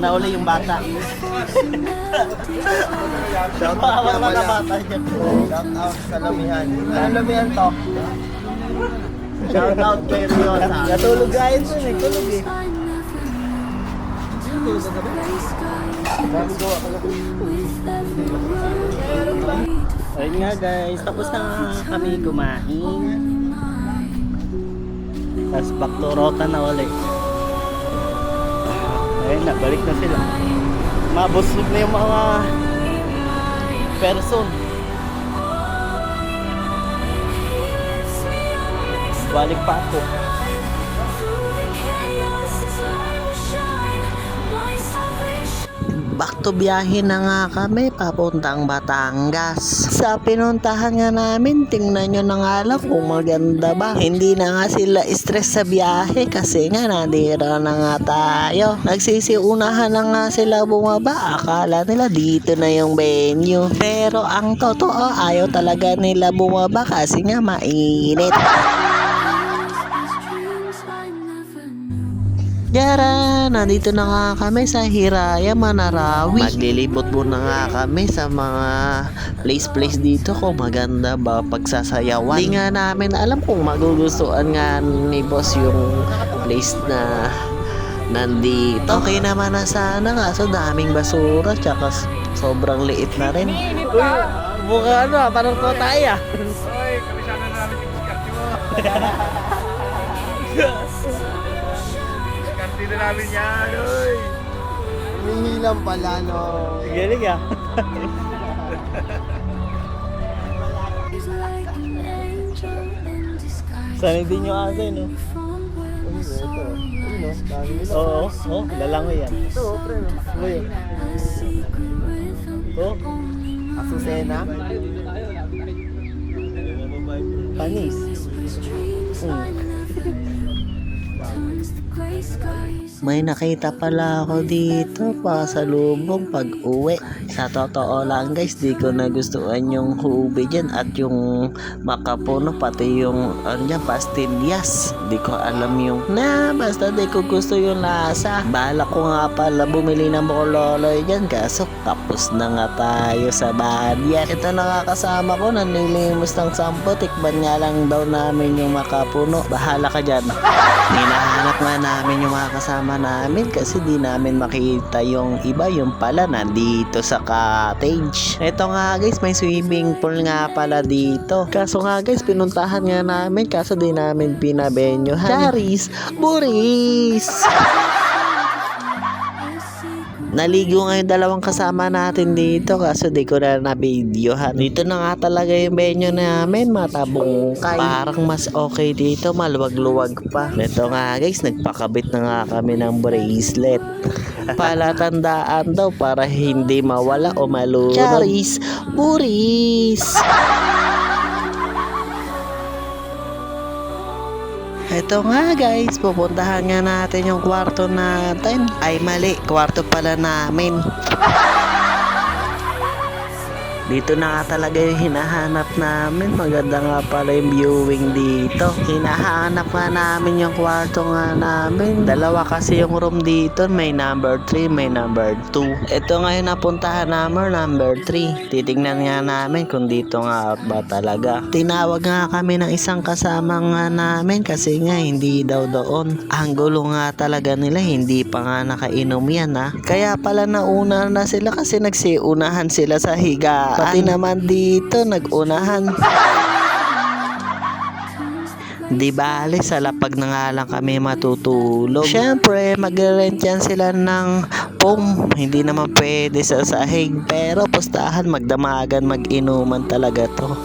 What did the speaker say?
na uli yung bata. Shout out Pawala nga na pala. bata dyan. Shout out sa Lamihan. Anong Lamihan to? Shout out kay Riosa. Natulog guys dun eh. Tulog eh. Ayun nga guys, tapos na kami kumain. Tapos back to Rota na ulit. Ayun na, balik na sila. Mabusog na yung mga person. Balik pa ako. Back to biyahe na nga kami papuntang Batangas. Sa pinuntahan nga namin, tingnan nyo na nga lang kung maganda ba. Hindi na nga sila stress sa biyahe kasi nga nandito na nga tayo. Nagsisiunahan na nga sila bumaba. Akala nila dito na yung venue. Pero ang totoo, ayaw talaga nila bumaba kasi nga mainit. Yara, nandito na nga kami sa Hiraya, Manarawi. Maglilibot muna nga kami sa mga place dito kung maganda ba pagsasayawan. Hindi nga namin alam kung magugustuhan nga ni boss yung place na nandito. Okay naman na sana kaso daming basura tsaka sobrang liit na rin. Uy, mukha ano, parang ko tayo. Oy, kabisana na namin yung diskarte mo. Diskarte na namin yan, oy. Humihilang pala no. Galing ah. Sana din yung asa no? Oo, lalangoy yan. Ito, pre. no? Ano yun? Oh, Asusena. panis. May nakita pala ako dito pa sa lubong pag uwi. Sa totoo lang guys, di ko nagustuhan yung hubi dyan at yung makapuno pati yung pastillas. Di ko alam yung basta di ko gusto yung lasa. Bala ko nga pala bumili ng bokololoy dyan kaso tapos na nga tayo sa badyan. Ito na nga kasama ko nanilimos ng 10, tikban nga lang daw namin yung makapuno. Bahala ka dyan. Hinahanap nga namin yung mga kasama namin kasi di namin makita yung iba, yung pala nandito sa cottage. Ito nga guys, may swimming pool nga pala dito. Kaso nga guys, pinuntahan nga namin kaso di namin pinabenyohan. Charis, Buris! Naligo nga yung dalawang kasama natin dito kaso di ko na na-videohan. Dito na nga talaga yung venue namin, matabungkay. Parang mas okay dito, maluwag-luwag pa. Ito nga guys, nagpakabit na nga kami ng bracelet. Palatandaan daw para hindi mawala o malunod. Charis, Buris! Ito nga guys, pupuntahan nga natin yung kwarto natin. Ay mali, kwarto pala namin. Dito na nga talaga yung hinahanap namin. Maganda nga pala yung viewing dito. Hinahanap nga namin yung kwarto nga namin. Dalawa kasi yung room dito. May number 3, may number 2. Ito nga yung napuntahan namin, number 3. Titingnan nga namin kung dito nga ba talaga. Tinawag nga kami ng isang kasama nga namin kasi nga hindi daw doon. Ang gulo nga talaga nila, hindi pa nga nakainom yan ha. Kaya pala nauna na sila kasi nagsiunahan sila sa higa. Pati naman dito nag-unahan. Di bale, sa lapag na nga lang kami matutulog. Syempre, mag-rent yan sila ng foam. Hindi naman pwede sa sahig. Pero pustahan, magdamagan, mag-inuman talaga to.